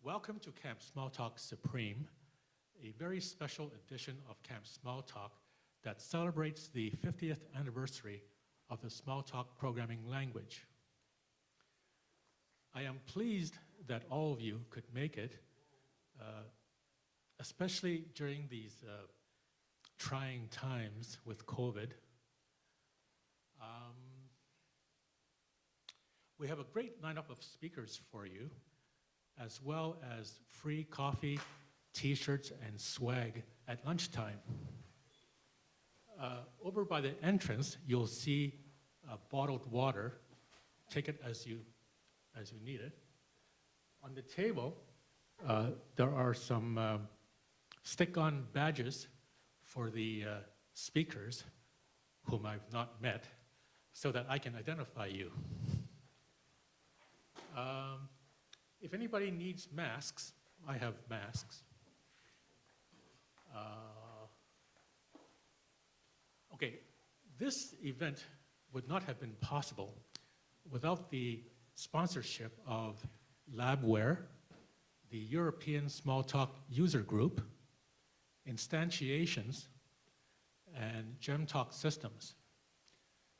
Welcome to Camp Smalltalk Supreme, a very special edition of Camp Smalltalk that celebrates the 50th anniversary of the Smalltalk programming language. I am pleased that all of you could make it, especially during these trying times with COVID. We have a great lineup of speakers for you, as well as free coffee, t-shirts, and swag at lunchtime. Over by the entrance, you'll see bottled water. Take it as you need it. On the table, there are some stick-on badges for the speakers whom I've not met, so that I can identify you. If anybody needs masks, I have masks. Okay, this event would not have been possible without the sponsorship of Labware, the European Smalltalk user group, Instantiations, and GemTalk Systems,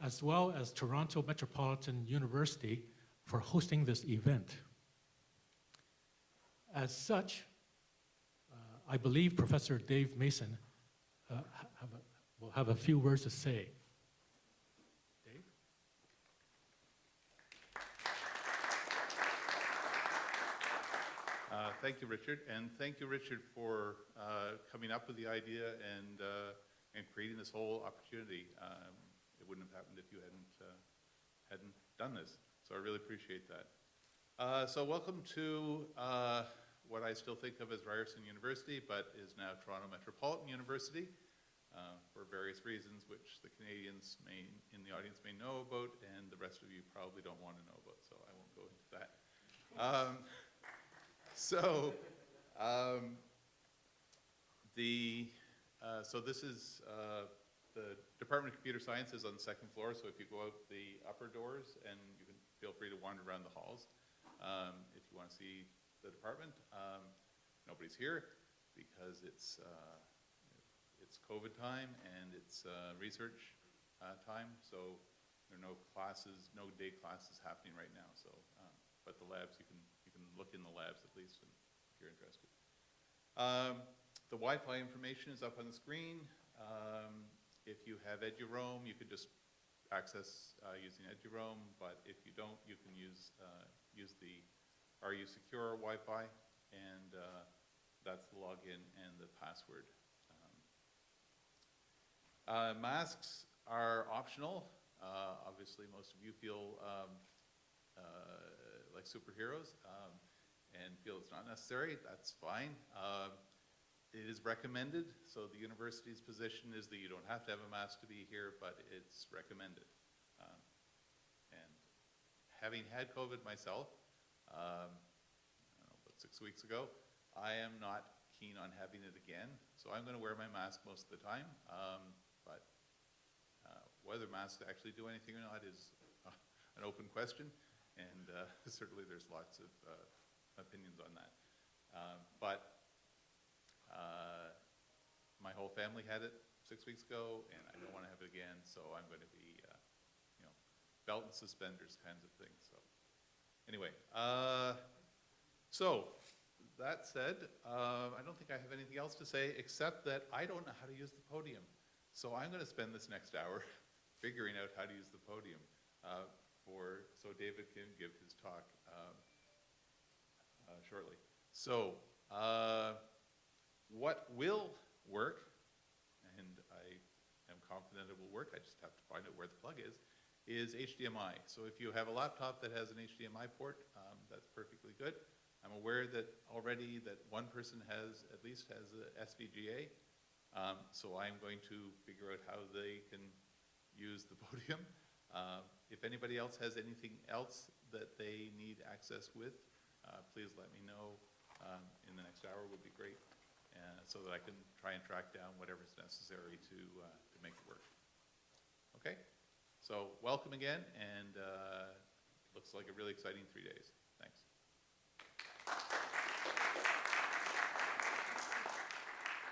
as well as Toronto Metropolitan University for hosting this event. As such, I believe Professor Dave Mason will have a few words to say. Dave? Thank you, Richard, and thank you, Richard, for coming up with the idea and creating this whole opportunity. It wouldn't have happened if you hadn't done this, so I really appreciate that. So welcome to what I still think of as Ryerson University, but is now Toronto Metropolitan University, for various reasons, which the Canadians in the audience may know about, and the rest of you probably don't want to know about, so I won't go into that. So this is the Department of Computer Science is on the second floor, so if you go out the upper doors, and you can feel free to wander around the halls. If you want to see the department, nobody's here because it's COVID time and it's research time, so there are no classes, no day classes happening right now. So, but the labs, you can look in the labs at least if you're interested. The Wi-Fi information is up on the screen. If you have EduRoam, you could just access using EduRoam, but if you don't, you can use the RU Secure Wi-Fi, and that's the login and the password. Masks are optional. Obviously, most of you feel like superheroes and feel it's not necessary. That's fine. It is recommended, so the university's position is that you don't have to have a mask to be here, but it's recommended. And having had COVID myself, I don't know, about 6 weeks ago, I am not keen on having it again, so I'm going to wear my mask most of the time. But whether masks actually do anything or not is an open question, and certainly there's lots of opinions on that. But my whole family had it 6 weeks ago, and I don't want to have it again, so I'm going to be, belt and suspenders kinds of things. So anyway, so that said, I don't think I have anything else to say except that I don't know how to use the podium. So I'm going to spend this next hour figuring out how to use the podium so David can give his talk shortly. So what will work, and I am confident it will work, I just have to find out where the plug is HDMI. So if you have a laptop that has an HDMI port, that's perfectly good. I'm aware that already that one person at least has a SVGA, so I'm going to figure out how they can use the podium. If anybody else has anything else that they need access with, please let me know in the next hour would be great, so that I can try and track down whatever's necessary to make it work. Okay, so welcome again, and looks like a really exciting 3 days.